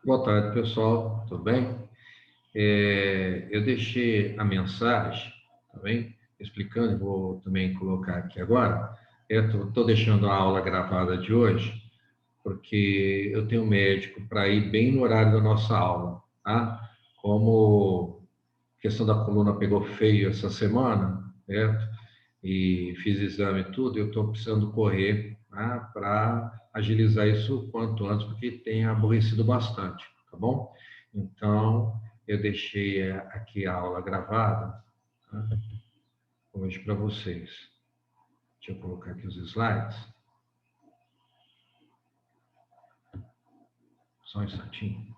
Boa tarde, pessoal. Tudo bem? Eu deixei a mensagem, tá bem? Explicando, vou também colocar aqui agora. Eu estou deixando a aula gravada de hoje, porque eu tenho um médico para ir bem no horário da nossa aula, tá? Como a questão da coluna pegou feio essa semana, certo? E fiz exame e tudo, eu estou precisando correr, tá? Para agilizar isso o quanto antes, porque tem aborrecido bastante, tá bom? Então, eu deixei aqui a aula gravada, tá? Hoje para vocês. Deixa eu colocar aqui os slides. Só um instantinho.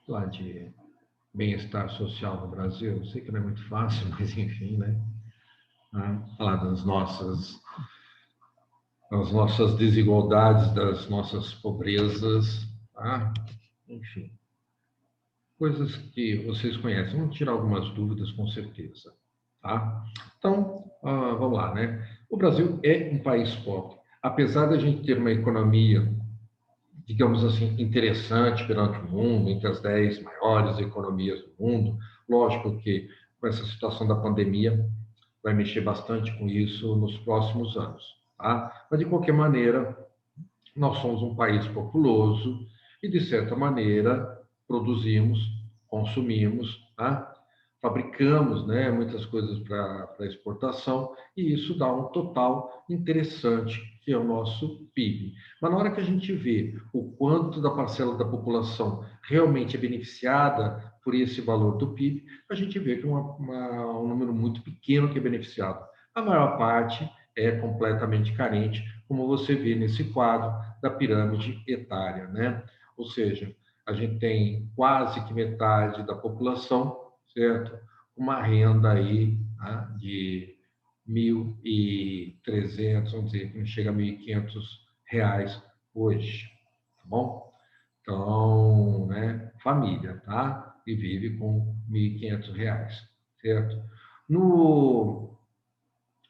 Lá de bem-estar social no Brasil, eu sei que não é muito fácil, mas enfim, né? Falar das nossas desigualdades, das nossas pobrezas, tá? Enfim, coisas que vocês conhecem. Vamos tirar algumas dúvidas, com certeza, tá? Então, vamos lá, né? O Brasil é um país pobre. Apesar da gente ter uma economia, digamos assim, interessante perante o mundo, entre as 10 maiores economias do mundo, lógico que com essa situação da pandemia vai mexer bastante com isso nos próximos anos, tá? Mas, de qualquer maneira, nós somos um país populoso e, de certa maneira, produzimos, consumimos, tá? Fabricamos, né, muitas coisas para exportação e isso dá um total interessante, que é o nosso PIB. Mas na hora que a gente vê o quanto da parcela da população realmente é beneficiada por esse valor do PIB, a gente vê que um número muito pequeno que é beneficiado. A maior parte é completamente carente, como você vê nesse quadro da pirâmide etária, né? Ou seja, a gente tem quase que metade da população, certo? Uma renda aí, tá? De 1.300, vamos dizer, que não chega a R$ 1.500 hoje, tá bom? Então, né, família, tá? E vive com R$ 1.500, certo? No,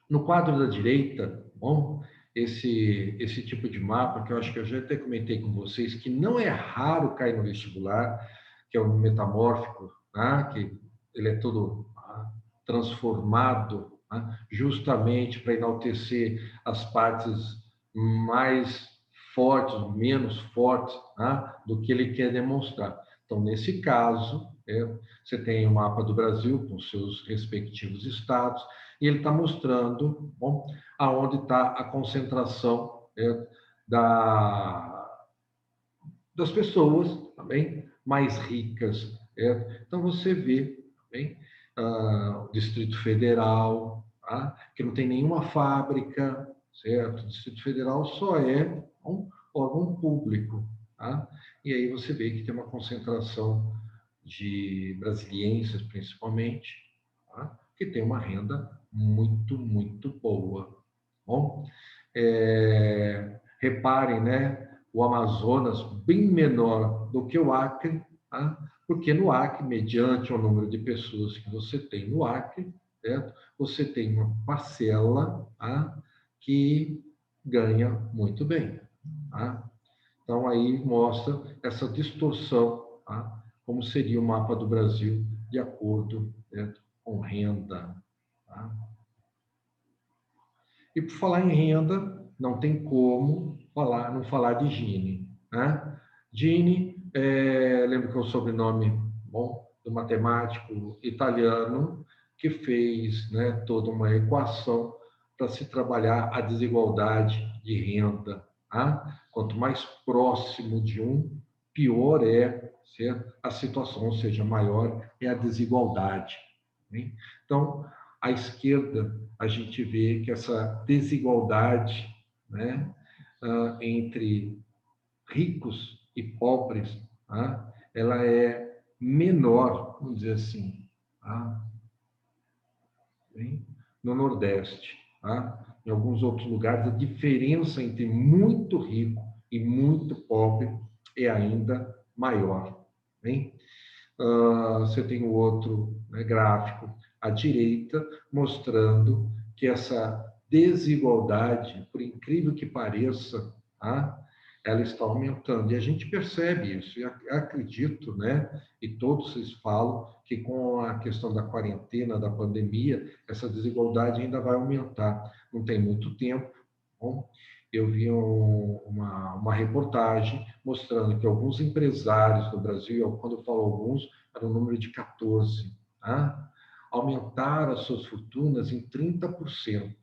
no quadro da direita, tá bom, esse tipo de mapa, que eu acho que eu já até comentei com vocês, que não é raro cair no vestibular, que é o metamórfico, tá? Que ele é todo transformado, tá? Justamente para enaltecer as partes mais fortes, menos fortes, tá? Do que ele quer demonstrar. Então, nesse caso, você tem o mapa do Brasil com seus respectivos estados, e ele está mostrando, bom, aonde está a concentração, da, das pessoas também mais ricas. Então você vê também o Distrito Federal, tá? Que não tem nenhuma fábrica, certo? O Distrito Federal só é um órgão público, tá? E aí você vê que tem uma concentração de brasilienses, principalmente, tá? Que tem uma renda muito, muito boa. Bom, reparem, né? O Amazonas bem menor do que o Acre, tá? Porque no Acre, mediante o número de pessoas que você tem no Acre, certo? Você tem uma parcela, tá? Que ganha muito bem. Tá? Então, aí mostra essa distorção, tá? Como seria o mapa do Brasil de acordo, certo? Com renda. Tá? E por falar em renda, não tem como não falar de Gini, né? Gini, lembro que é o sobrenome, bom, do matemático italiano que fez, né, toda uma equação para se trabalhar a desigualdade de renda. Tá? Quanto mais próximo de um, pior é a situação, ou seja, maior é a desigualdade. Né? Então, à esquerda, a gente vê que essa desigualdade, né, entre ricos e pobres, tá, ela é menor, vamos dizer assim, tá, no Nordeste. Tá? Em alguns outros lugares, a diferença entre muito rico e muito pobre é ainda maior. Bem? Você tem o outro, né, gráfico à direita, mostrando que essa desigualdade, por incrível que pareça, tá? Ela está aumentando. E a gente percebe isso. E acredito, né? E todos vocês falam que com a questão da quarentena, da pandemia, essa desigualdade ainda vai aumentar. Não tem muito tempo. Bom, eu vi uma reportagem mostrando que alguns empresários no Brasil, quando eu falo alguns, era um número de 14, tá? Aumentaram as suas fortunas em 30%.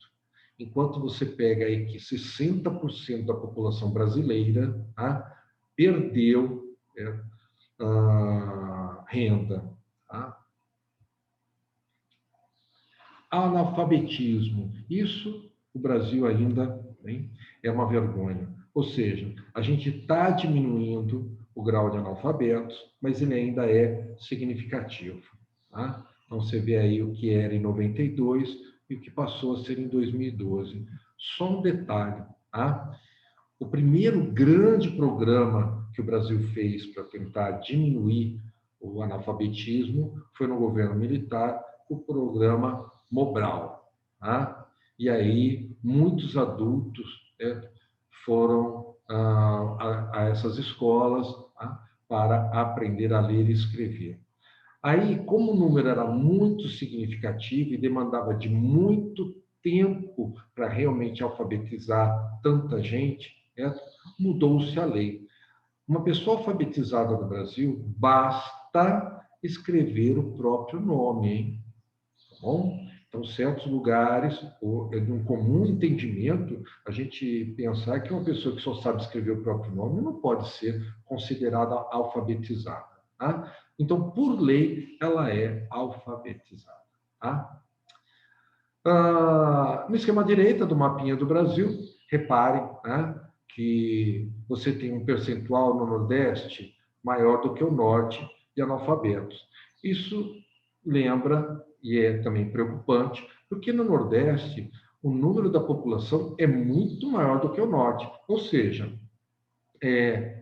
Enquanto você pega aí que 60% da população brasileira, tá, perdeu renda. Tá? Analfabetismo. Isso o Brasil ainda, hein, é uma vergonha. Ou seja, a gente está diminuindo o grau de analfabetos, mas ele ainda é significativo. Tá? Então, você vê aí o que era em 92 e o que passou a ser em 2012. Só um detalhe, tá? O primeiro grande programa que o Brasil fez para tentar diminuir o analfabetismo foi no governo militar, o programa Mobral. Tá? E aí, muitos adultos foram a essas escolas, tá? Para aprender a ler e escrever. Aí, como o número era muito significativo e demandava de muito tempo para realmente alfabetizar tanta gente, mudou-se a lei. Uma pessoa alfabetizada no Brasil, basta escrever o próprio nome, hein? Tá bom? Então, certos lugares, de um comum entendimento, a gente pensar que uma pessoa que só sabe escrever o próprio nome não pode ser considerada alfabetizada. Tá? Então, por lei, ela é alfabetizada. Tá? No esquema direita do mapinha do Brasil, repare, né, que você tem um percentual no Nordeste maior do que o Norte de analfabetos. Isso lembra, e é também preocupante, porque no Nordeste o número da população é muito maior do que o Norte. Ou seja,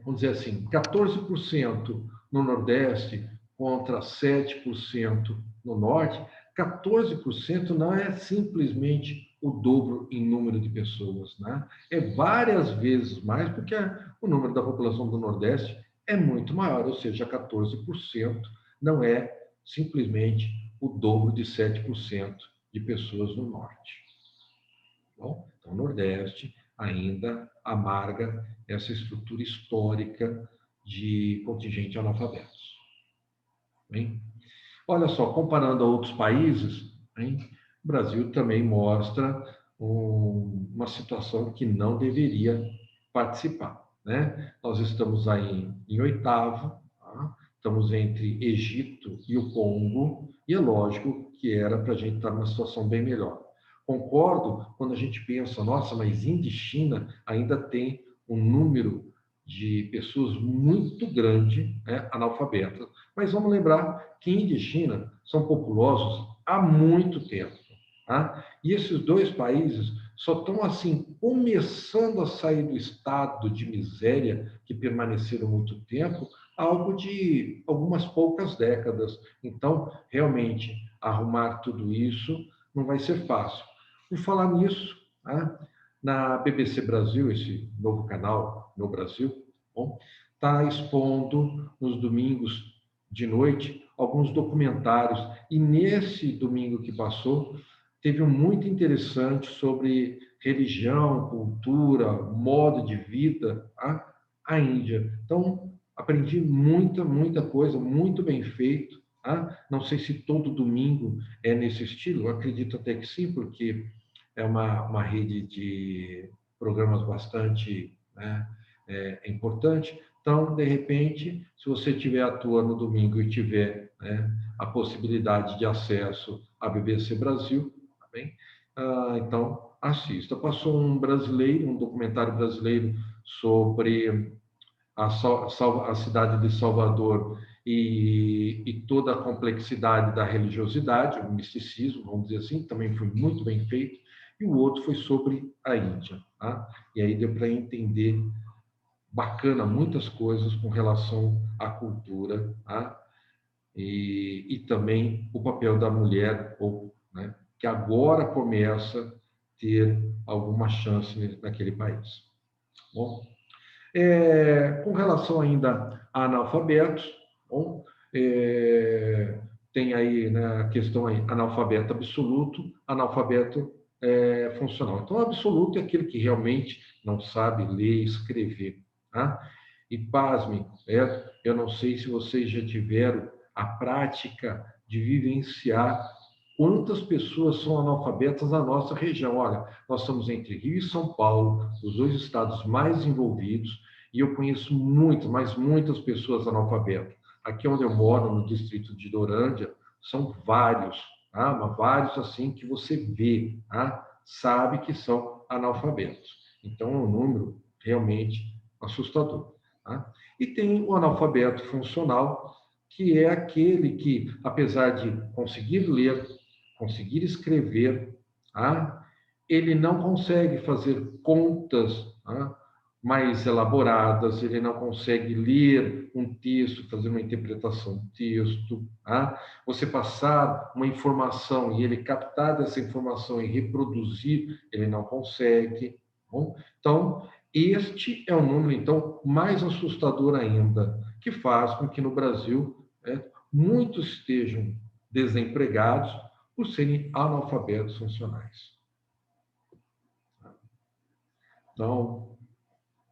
vamos dizer assim, 14% no Nordeste contra 7% no Norte, 14% não é simplesmente o dobro em número de pessoas, né? É várias vezes mais, porque o número da população do Nordeste é muito maior, ou seja, 14% não é simplesmente o dobro de 7% de pessoas no Norte. Bom, então, o Nordeste ainda amarga essa estrutura histórica de contingente analfabetos. Bem, olha só, comparando a outros países, hein, o Brasil também mostra uma situação que não deveria participar. Né? Nós estamos aí em oitavo, tá? Estamos entre Egito e o Congo, e é lógico que era para a gente estar numa situação bem melhor. Concordo quando a gente pensa, nossa, mas Índia e China ainda tem um número de pessoas muito grande, né, analfabetas. Mas vamos lembrar que Índia e China são populosos há muito tempo. Tá? E esses dois países só estão assim começando a sair do estado de miséria que permaneceram muito tempo, algo de algumas poucas décadas. Então, realmente, arrumar tudo isso não vai ser fácil. Por falar nisso, tá? Na BBC Brasil, esse novo canal no Brasil, está expondo nos domingos de noite alguns documentários. E nesse domingo que passou, teve um muito interessante sobre religião, cultura, modo de vida, tá? A Índia. Então, aprendi muita coisa, muito bem feito. Tá? Não sei se todo domingo é nesse estilo, eu acredito até que sim, porque é uma rede de programas bastante, né, importante. Então, de repente, se você estiver atuando no domingo e tiver, né, a possibilidade de acesso à BBC Brasil, tá bem? Então, assista. Passou um brasileiro, um documentário brasileiro sobre a cidade de Salvador e toda a complexidade da religiosidade, o misticismo, vamos dizer assim, também foi muito bem feito. E o outro foi sobre a Índia. Tá? E aí deu para entender bacana muitas coisas com relação à cultura, tá? E também o papel da mulher, né, que agora começa ter alguma chance naquele país. Bom, com relação ainda a analfabetos, bom, tem aí, né, a questão aí, analfabeto absoluto, analfabeto funcional. Então, absoluto é aquele que realmente não sabe ler e escrever. Tá? E pasmem, eu não sei se vocês já tiveram a prática de vivenciar quantas pessoas são analfabetas na nossa região. Olha, nós estamos entre Rio e São Paulo, os dois estados mais envolvidos, e eu conheço muitas, mas muitas pessoas analfabetas. Aqui onde eu moro, no distrito de Dorândia, são vários, tá? Mas vários assim que você vê, tá? Sabe que são analfabetos. Então, é um número realmente assustador. Tá? E tem o analfabeto funcional, que é aquele que, apesar de conseguir ler, conseguir escrever, tá? Ele não consegue fazer contas, tá? Mais elaboradas, ele não consegue ler um texto, fazer uma interpretação de texto. Tá? Você passar uma informação e ele captar dessa informação e reproduzir, ele não consegue. Bom? Então, este é um número, então, mais assustador ainda, que faz com que no Brasil, né, muitos estejam desempregados por serem analfabetos funcionais. Então,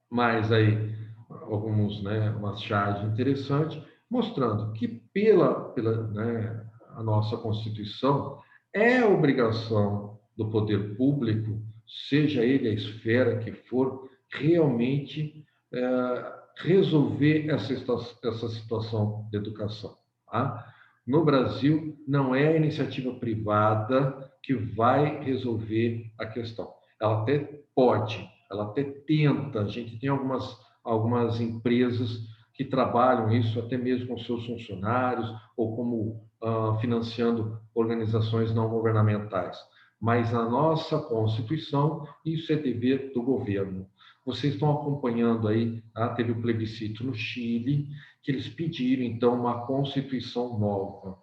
mais aí alguns, né, umas charges interessantes, mostrando que pela né, a nossa Constituição é obrigação do poder público, seja ele a esfera que for, realmente resolver essa situação de educação. Tá? No Brasil, não é a iniciativa privada que vai resolver a questão. Ela até pode, ela até tenta. A gente tem algumas empresas que trabalham isso até mesmo com seus funcionários ou como financiando organizações não governamentais. Mas na nossa Constituição, isso é dever do governo. Vocês estão acompanhando aí, tá? Teve o plebiscito no Chile, que eles pediram, então, uma Constituição nova.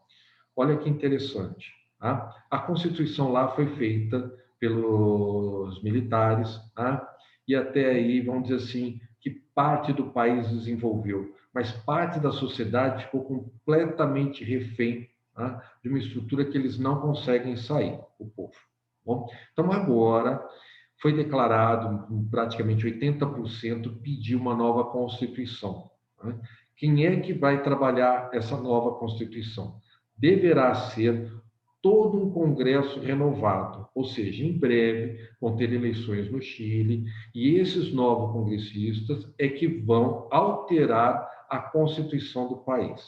Olha que interessante. Tá? A Constituição lá foi feita pelos militares, tá? E até aí, vamos dizer assim, que parte do país desenvolveu, mas parte da sociedade ficou completamente refém, tá? De uma estrutura que eles não conseguem sair, o povo. Bom, então, agora foi declarado, praticamente 80% pediu uma nova Constituição. Né? Quem é que vai trabalhar essa nova Constituição? Deverá ser todo um Congresso renovado, ou seja, em breve vão ter eleições no Chile, e esses novos congressistas é que vão alterar a Constituição do país.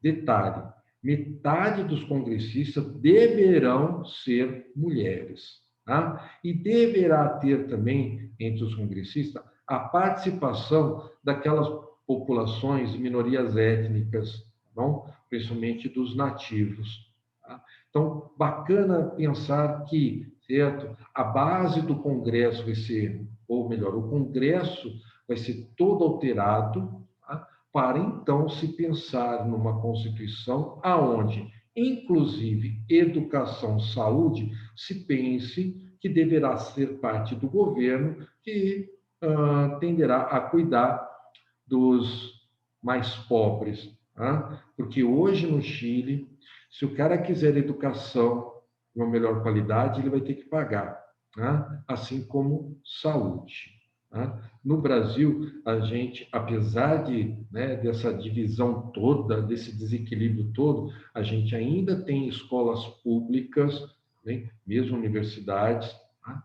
Detalhe, metade dos congressistas deverão ser mulheres. Tá? E deverá ter também, entre os congressistas, a participação daquelas populações, minorias étnicas, não? Principalmente dos nativos. Tá? Então, bacana pensar que, certo, a base do Congresso vai ser, ou melhor, o Congresso vai ser todo alterado, tá? Para então se pensar numa Constituição aonde, inclusive, educação, saúde, se pense que deverá ser parte do governo que tenderá a cuidar dos mais pobres. Tá? Porque hoje no Chile, se o cara quiser educação de uma melhor qualidade, ele vai ter que pagar, tá? Assim como saúde. Tá? No Brasil, a gente, apesar né, dessa divisão toda, desse desequilíbrio todo, a gente ainda tem escolas públicas, né, mesmo universidades, tá?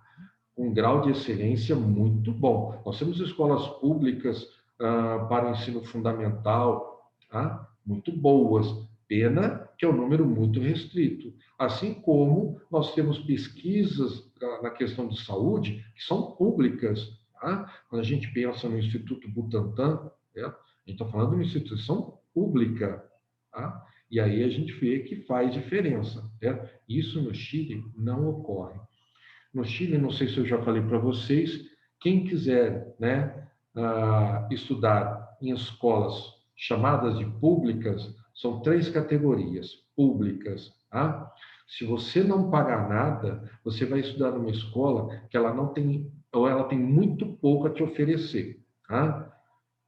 Com um grau de excelência muito bom. Nós temos escolas públicas para o ensino fundamental, tá? Muito boas. Pena que é um número muito restrito. Assim como nós temos pesquisas na questão de saúde que são públicas. Tá? Quando a gente pensa no Instituto Butantan, né? A gente está falando de uma instituição pública. Tá? E aí a gente vê que faz diferença. Né? Isso no Chile não ocorre. No Chile, não sei se eu já falei para vocês, quem quiser, né, estudar em escolas chamadas de públicas, são 3 categorias públicas. Tá? Se você não pagar nada, você vai estudar numa escola que ela não tem, ou ela tem muito pouco a te oferecer, tá?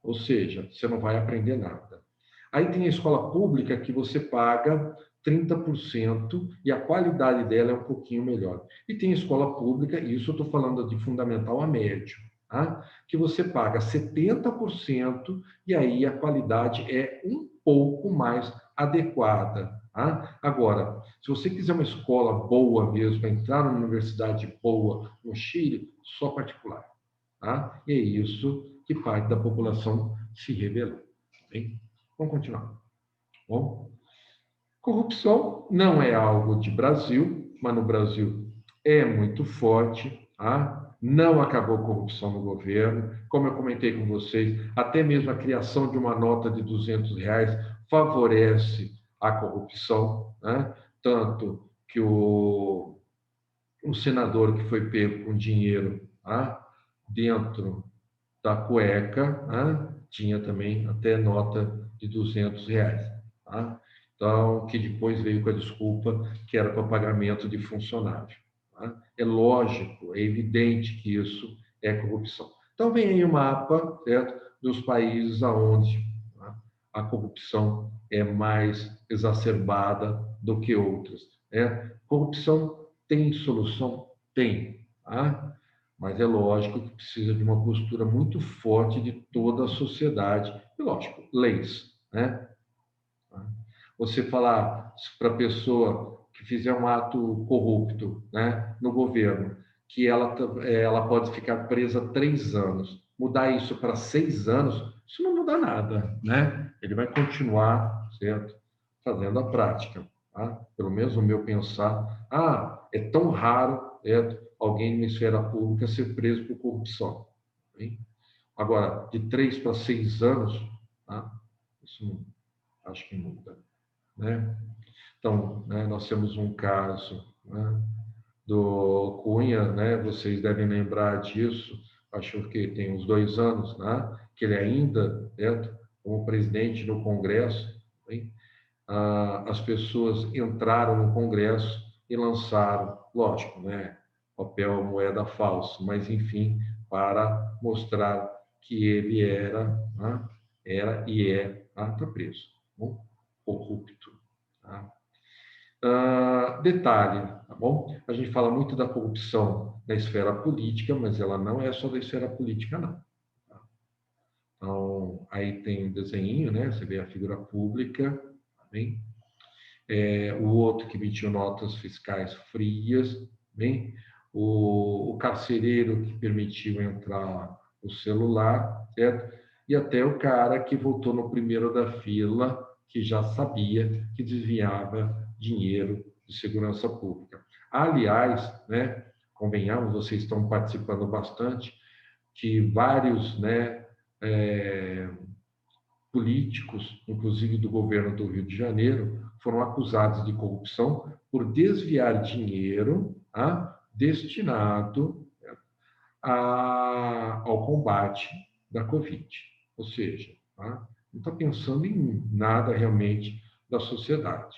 Ou seja, você não vai aprender nada. Aí tem a escola pública que você paga 30% e a qualidade dela é um pouquinho melhor. E tem escola pública, e isso eu estou falando de fundamental a médio, tá? Que você paga 70% e aí a qualidade é um pouco mais adequada. Tá? Agora, se você quiser uma escola boa mesmo, para entrar numa universidade boa no Chile, só particular. Tá? E é isso que parte da população se rebelou. Bem, vamos continuar. Bom, corrupção não é algo de Brasil, mas no Brasil é muito forte. Tá? Não acabou a corrupção no governo. Como eu comentei com vocês, até mesmo a criação de uma nota de R$ 200 favorece a corrupção. Né? Tanto que o senador que foi pego com dinheiro, tá? Dentro da cueca, né? Tinha também até nota de R$ 200. Tá? Então, que depois veio com a desculpa que era para pagamento de funcionário. Tá? É lógico, é evidente que isso é corrupção. Então, vem aí o mapa, certo, dos países onde, tá, a corrupção é mais exacerbada do que outras. Né? Corrupção tem solução? Tem. Tá? Mas é lógico que precisa de uma postura muito forte de toda a sociedade. E, lógico, leis. Né? Você falar para a pessoa que fizer um ato corrupto, né, no governo, que ela pode ficar presa 3 anos, mudar isso para 6 anos, isso não muda nada. Né? Ele vai continuar, certo, fazendo a prática. Tá? Pelo menos o meu pensar, é tão raro, certo, alguém na esfera pública ser preso por corrupção. Hein? Agora, de 3 para 6 anos, tá? Isso não, acho que muda. Né? Então, né, nós temos um caso, né, do Cunha, né, vocês devem lembrar disso, acho que tem uns 2 anos, né, que ele ainda, né, como presidente no Congresso, hein, as pessoas entraram no Congresso e lançaram, lógico, né, papel moeda falso, mas enfim, para mostrar que ele era, né, era e tá preso, bom? Corrupto. Tá? Detalhe, tá bom? A gente fala muito da corrupção na esfera política, mas ela não é só da esfera política, não. Tá? Então, aí tem um desenho, né? Você vê a figura pública, tá bem? O outro que emitiu notas fiscais frias, bem? O carcereiro que permitiu entrar o celular, certo? E até o cara que votou no primeiro da fila, que já sabia que desviava dinheiro de segurança pública. Aliás, né, convenhamos, vocês estão participando bastante, que vários, né, políticos, inclusive do governo do Rio de Janeiro, foram acusados de corrupção por desviar dinheiro, destinado ao combate da Covid. Ou seja, não está pensando em nada realmente da sociedade.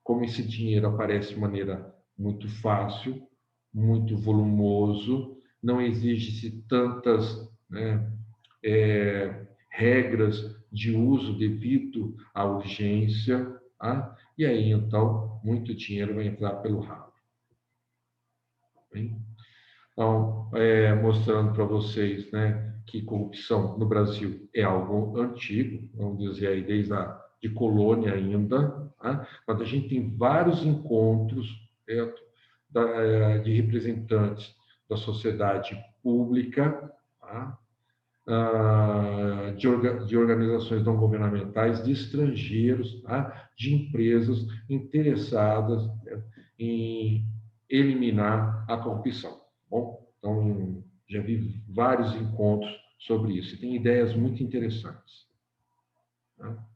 Como esse dinheiro aparece de maneira muito fácil, muito volumoso, não exige-se tantas, né, regras de uso devido à urgência, e aí então muito dinheiro vai entrar pelo ralo. Bem? Então, mostrando para vocês, né, que corrupção no Brasil é algo antigo, vamos dizer aí desde de colônia ainda, mas a gente tem vários encontros, certo, de representantes da sociedade pública, de organizações não governamentais, de estrangeiros, de empresas interessadas, né, em eliminar a corrupção. Bom, então, já vi vários encontros sobre isso, e tem ideias muito interessantes. Tá?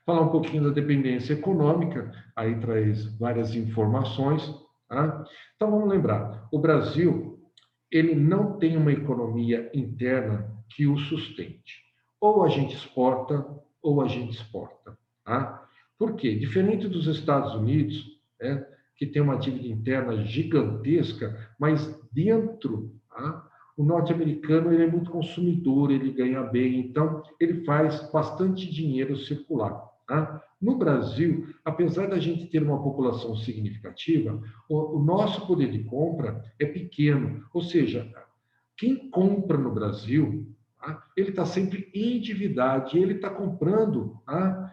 Falar um pouquinho da dependência econômica, aí traz várias informações. Tá? Então, vamos lembrar, o Brasil, ele não tem uma economia interna que o sustente. Ou a gente exporta, ou a gente exporta. Tá? Por quê? Diferente dos Estados Unidos, né, que tem uma dívida interna gigantesca, mas dentro, tá? O norte-americano ele é muito consumidor, ele ganha bem, então ele faz bastante dinheiro circular. Tá? No Brasil, apesar da gente ter uma população significativa, o nosso poder de compra é pequeno, ou seja, quem compra no Brasil, tá? Ele está sempre endividado, ele está comprando, tá?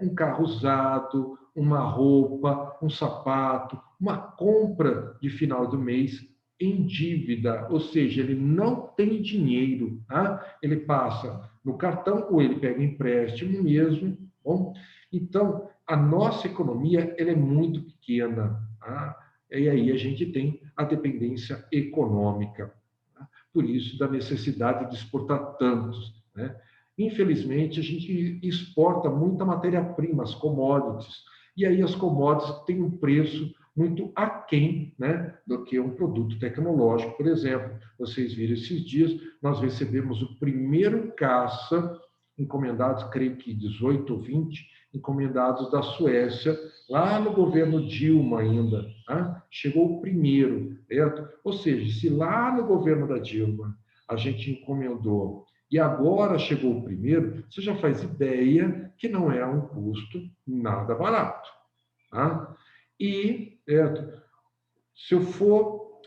Um carro usado, uma roupa, um sapato, uma compra de final do mês em dívida, ou seja, ele não tem dinheiro, tá? Ele passa no cartão ou ele pega empréstimo mesmo. Bom, então a nossa economia ela é muito pequena, tá? E aí a gente tem a dependência econômica, tá? Por isso da necessidade de exportar tantos, né? Infelizmente a gente exporta muita matéria-prima, as commodities, e aí as commodities têm um preço muito aquém, né, do que um produto tecnológico, por exemplo. Vocês viram esses dias, nós recebemos o primeiro caça encomendados, creio que 18 ou 20, encomendados da Suécia, lá no governo Dilma ainda. Tá? Chegou o primeiro, certo? Ou seja, se lá no governo da Dilma a gente encomendou e agora chegou o primeiro, você já faz ideia que não é um custo nada barato. Tá? E se eu for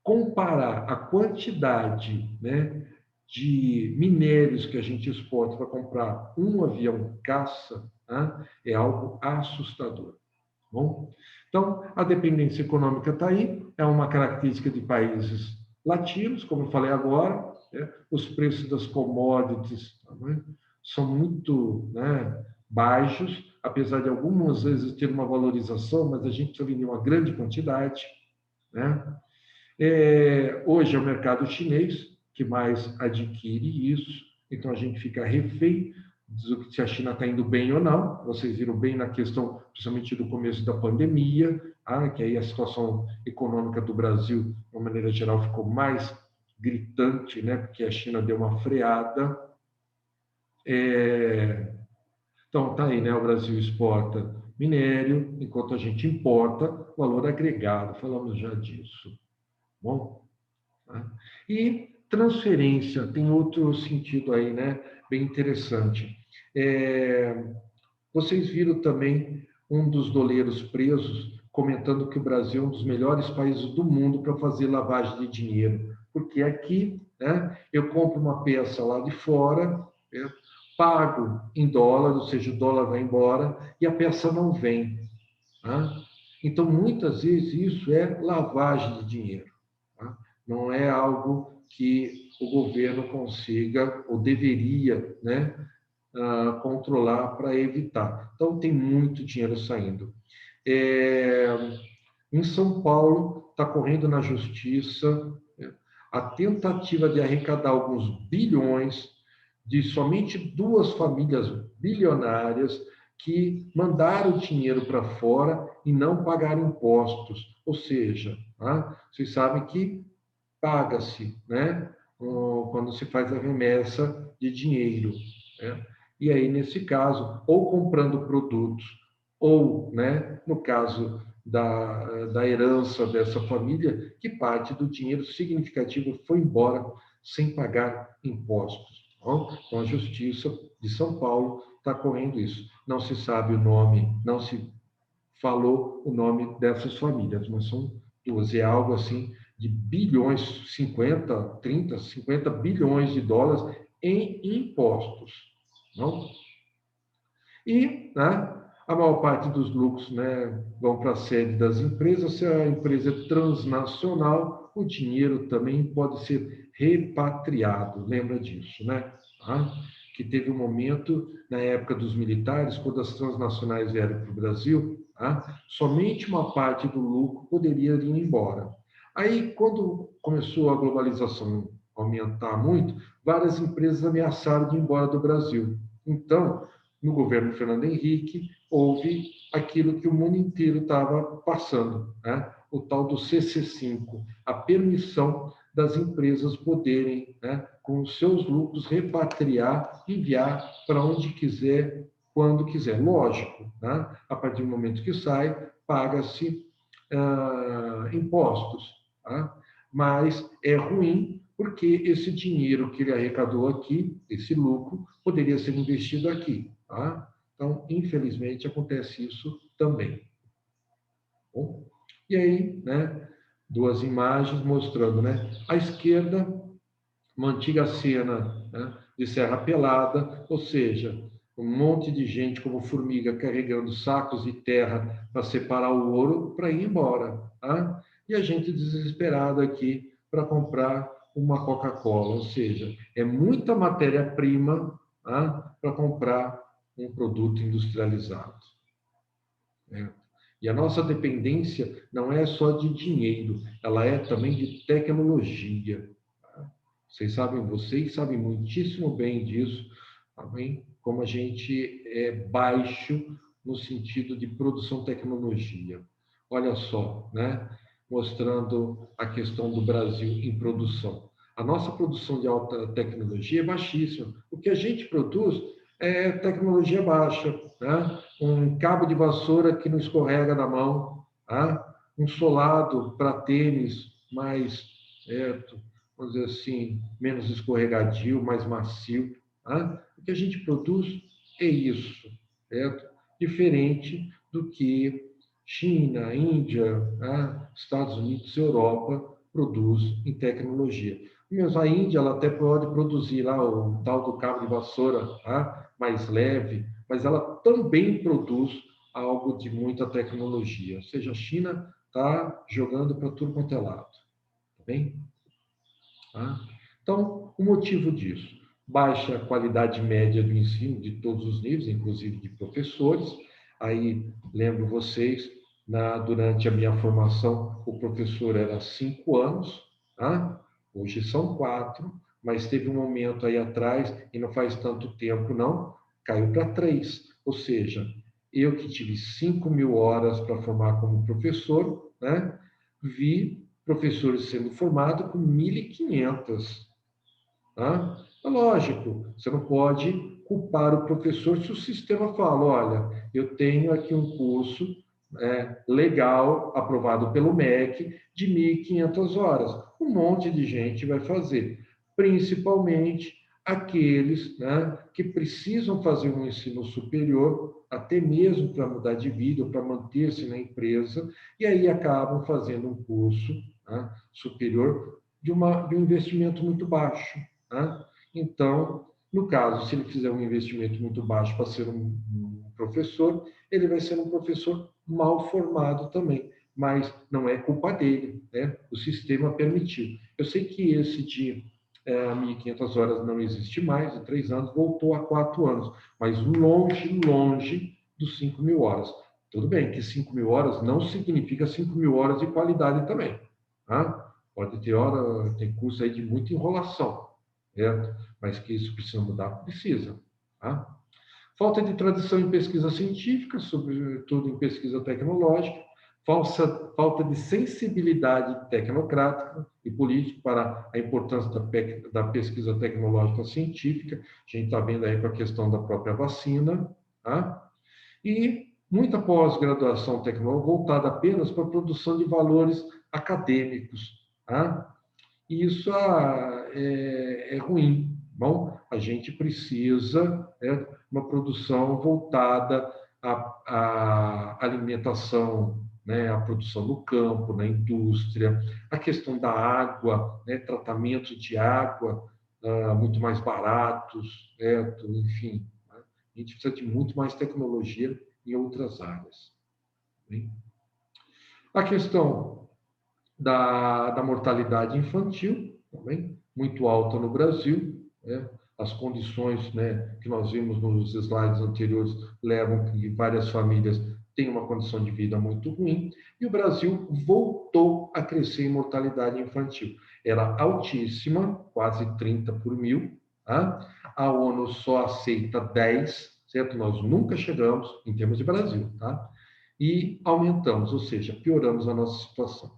comparar a quantidade, né, de minérios que a gente exporta para comprar um avião caça, tá? É algo assustador. Bom, então, a dependência econômica está aí, é uma característica de países latinos, como eu falei agora, né? Os preços das commodities, né, são muito, né, baixos, apesar de algumas vezes ter uma valorização, mas a gente precisa vender uma grande quantidade, né? Hoje é o mercado chinês que mais adquire isso, então a gente fica refém se a China está indo bem ou não. Vocês viram bem na questão, principalmente do começo da pandemia, que aí a situação econômica do Brasil, de uma maneira geral, ficou mais gritante, né, porque a China deu uma freada. Então, tá aí, né? O Brasil exporta minério, enquanto a gente importa valor agregado. Falamos já disso. Bom, tá? E transferência tem outro sentido aí, né? Bem interessante. Vocês viram também um dos doleiros presos comentando que o Brasil é um dos melhores países do mundo para fazer lavagem de dinheiro, porque aqui, né, eu compro uma peça lá de fora, né, pago em dólar, ou seja, o dólar vai embora e a peça não vem. Tá? Então, muitas vezes, isso é lavagem de dinheiro. Tá? Não é algo que o governo consiga ou deveria, né, controlar para evitar. Então, tem muito dinheiro saindo. Em São Paulo, está correndo na justiça, né, a tentativa de arrecadar alguns bilhões de somente duas famílias bilionárias que mandaram dinheiro para fora e não pagaram impostos. Ou seja, tá? Vocês sabem que paga-se, né, quando se faz a remessa de dinheiro, né? E aí, nesse caso, ou comprando produtos, ou, né, no caso da herança dessa família, que parte do dinheiro significativo foi embora sem pagar impostos. Então, a Justiça de São Paulo está correndo isso. Não se sabe o nome, não se falou o nome dessas famílias, mas são duas. É algo assim de bilhões, 50, 30, 50 bilhões de dólares em impostos. Não? E, né, a maior parte dos lucros, né, vão para a sede das empresas. Se a empresa é transnacional, o dinheiro também pode ser repatriado. Lembra disso, né? Que teve um momento, na época dos militares, quando as transnacionais vieram para o Brasil, somente uma parte do lucro poderia ir embora. Aí, quando começou a globalização aumentar muito, várias empresas ameaçaram de ir embora do Brasil. Então, no governo Fernando Henrique, houve aquilo que o mundo inteiro estava passando, né? O tal do CC5, a permissão das empresas poderem, né, com os seus lucros, repatriar, enviar para onde quiser, quando quiser. Lógico, né? A partir do momento que sai, paga-se impostos. Tá? Mas é ruim porque esse dinheiro que ele arrecadou aqui, esse lucro, poderia ser investido aqui. Tá? Então, infelizmente, acontece isso também. Bom, e aí, né, duas imagens mostrando, né, à esquerda, uma antiga cena, né, de Serra Pelada, ou seja, um monte de gente como formiga carregando sacos de terra para separar o ouro para ir embora. Tá? E a gente desesperado aqui para comprar uma Coca-Cola, ou seja, é muita matéria-prima, tá, para comprar um produto industrializado. Né? E a nossa dependência não é só de dinheiro, ela é também de tecnologia. Tá? Vocês sabem muitíssimo bem disso, também, como a gente é baixo no sentido de produção de tecnologia. Olha só, né? Mostrando a questão do Brasil em produção. A nossa produção de alta tecnologia é baixíssima. O que a gente produz é tecnologia baixa, né? Um cabo de vassoura que não escorrega na mão, tá? Um solado para tênis mais, vamos dizer assim, menos escorregadio, mais macio. Tá? O que a gente produz é isso, certo? Diferente do que China, Índia, tá? Estados Unidos, Europa produz em tecnologia. Mesmo a Índia, ela até pode produzir lá o tal do cabo de vassoura, tá? Mais leve, mas ela também produz algo de muita tecnologia. Ou seja, a China está jogando para tudo quanto é lado. Tá bem? Tá? Então, o motivo disso, baixa qualidade média do ensino de todos os níveis, inclusive de professores. Aí, lembro vocês, durante a minha formação, o professor era 5 anos, tá? Hoje são 4, mas teve um momento aí atrás, e não faz tanto tempo não, caiu para 3. Ou seja, eu que tive 5.000 horas para formar como professor, né? Vi professores sendo formados com 1.500. Tá? É lógico, você não pode culpar o professor se o sistema fala, olha, eu tenho aqui um curso legal, aprovado pelo MEC, de 1.500 horas. Um monte de gente vai fazer, principalmente aqueles, né, que precisam fazer um ensino superior, até mesmo para mudar de vida, ou para manter-se na empresa, e aí acabam fazendo um curso, né, superior de um investimento muito baixo. Né? Então, no caso, se ele fizer um investimento muito baixo para ser um professor, ele vai ser um professor mal formado também, mas não é culpa dele, né? O sistema permitiu. Eu sei que esse de 1.500 horas não existe mais, em 3 anos, voltou a 4 anos, mas longe, longe dos 5.000 horas. Tudo bem que 5.000 horas não significa 5.000 horas de qualidade também. Tá? Pode ter hora, tem curso aí de muita enrolação, certo? Mas que isso precisa mudar, precisa. Tá? Falta de tradição em pesquisa científica, sobretudo em pesquisa tecnológica, falta de sensibilidade tecnocrática e política para a importância da pesquisa tecnológica científica. A gente está vendo aí com a questão da própria vacina, tá? E muita pós-graduação tecnológica voltada apenas para a produção de valores acadêmicos, tá? E isso é ruim. Bom, a gente precisa uma produção voltada à alimentação, né, à produção no campo, na indústria, a questão da água, né, tratamento de água muito mais baratos, certo? Enfim, né? A gente precisa de muito mais tecnologia em outras áreas. Bem? A questão da mortalidade infantil, também muito alta no Brasil. Né? As condições, né, que nós vimos nos slides anteriores levam que várias famílias têm uma condição de vida muito ruim, e o Brasil voltou a crescer em mortalidade infantil. Era altíssima, quase 30 por mil. Tá? A ONU só aceita 10, certo? Nós nunca chegamos em termos de Brasil, tá? E aumentamos, ou seja, pioramos a nossa situação.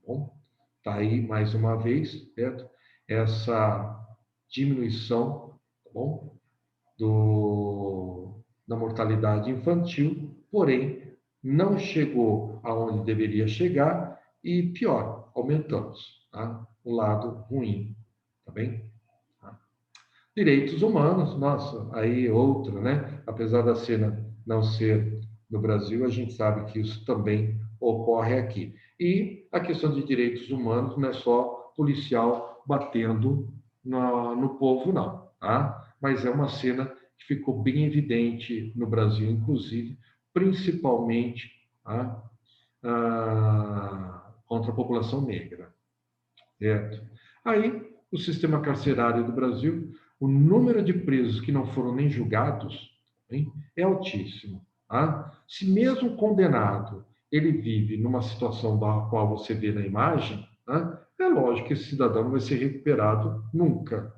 Bom, está aí mais uma vez, certo? Essa diminuição, tá bom? na mortalidade infantil, porém, não chegou aonde deveria chegar e, pior, aumentamos, tá? O lado ruim, tá bem? Direitos humanos, nossa, aí outra, né? Apesar da cena não ser no Brasil, a gente sabe que isso também ocorre aqui. E a questão de direitos humanos não é só policial batendo no povo, não, tá? Mas é uma cena que ficou bem evidente no Brasil, inclusive, principalmente, tá? Contra a população negra, certo? Aí, o sistema carcerário do Brasil, o número de presos que não foram nem julgados, hein, é altíssimo. Tá? Se mesmo condenado ele vive numa situação da qual você vê na imagem, tá? É lógico que esse cidadão não vai ser recuperado nunca.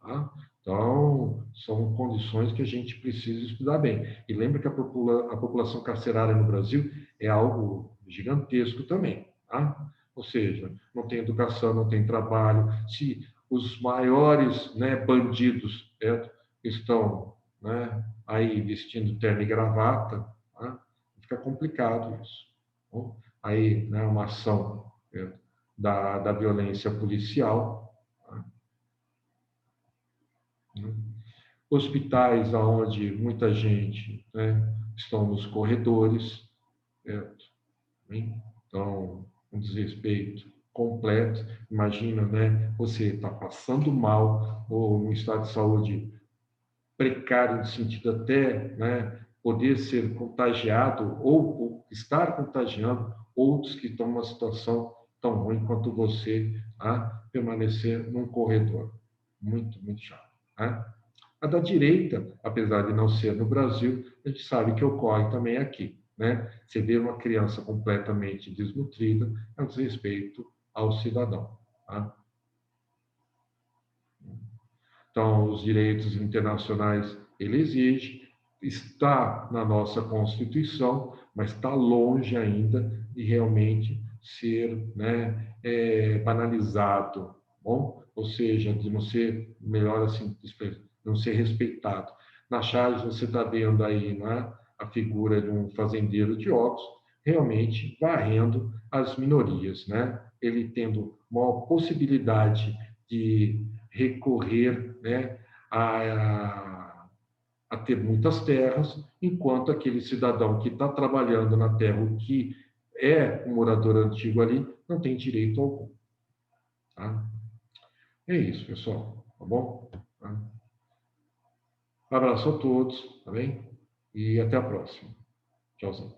Tá? Então, são condições que a gente precisa estudar bem. E lembra que a população carcerária no Brasil é algo gigantesco também. Tá? Ou seja, não tem educação, não tem trabalho. Se os maiores, né, bandidos, certo, estão, né, aí vestindo terno e gravata, tá? Fica complicado isso. Bom, aí, né, uma ação, certo, da violência policial. Tá? Hospitais onde muita gente, né, estão nos corredores, certo? Então, um desrespeito completo. Imagina, né, você está passando mal ou num estado de saúde precário, no sentido até, né, poder ser contagiado ou estar contagiando outros que estão numa situação tão ruim quanto você, a permanecer num corredor. Muito, muito chato. Né? A da direita, apesar de não ser no Brasil, a gente sabe que ocorre também aqui. Né? Você vê uma criança completamente desnutrida, é um desrespeito ao cidadão. Tá? Então, os direitos internacionais, ele exige, está na nossa Constituição, mas está longe ainda de realmente ser, né, banalizado, bom? Ou seja, de não ser, melhor assim, não ser respeitado. Na Chaves, você está vendo aí, né, a figura de um fazendeiro de ovos, realmente varrendo as minorias, né? Ele tendo maior possibilidade de recorrer, né, a ter muitas terras, enquanto aquele cidadão que está trabalhando na terra, o que é um morador antigo ali, não tem direito algum. Tá? É isso, pessoal. Tá bom? Tá? Um abraço a todos, tá bem? E até a próxima. Tchauzinho.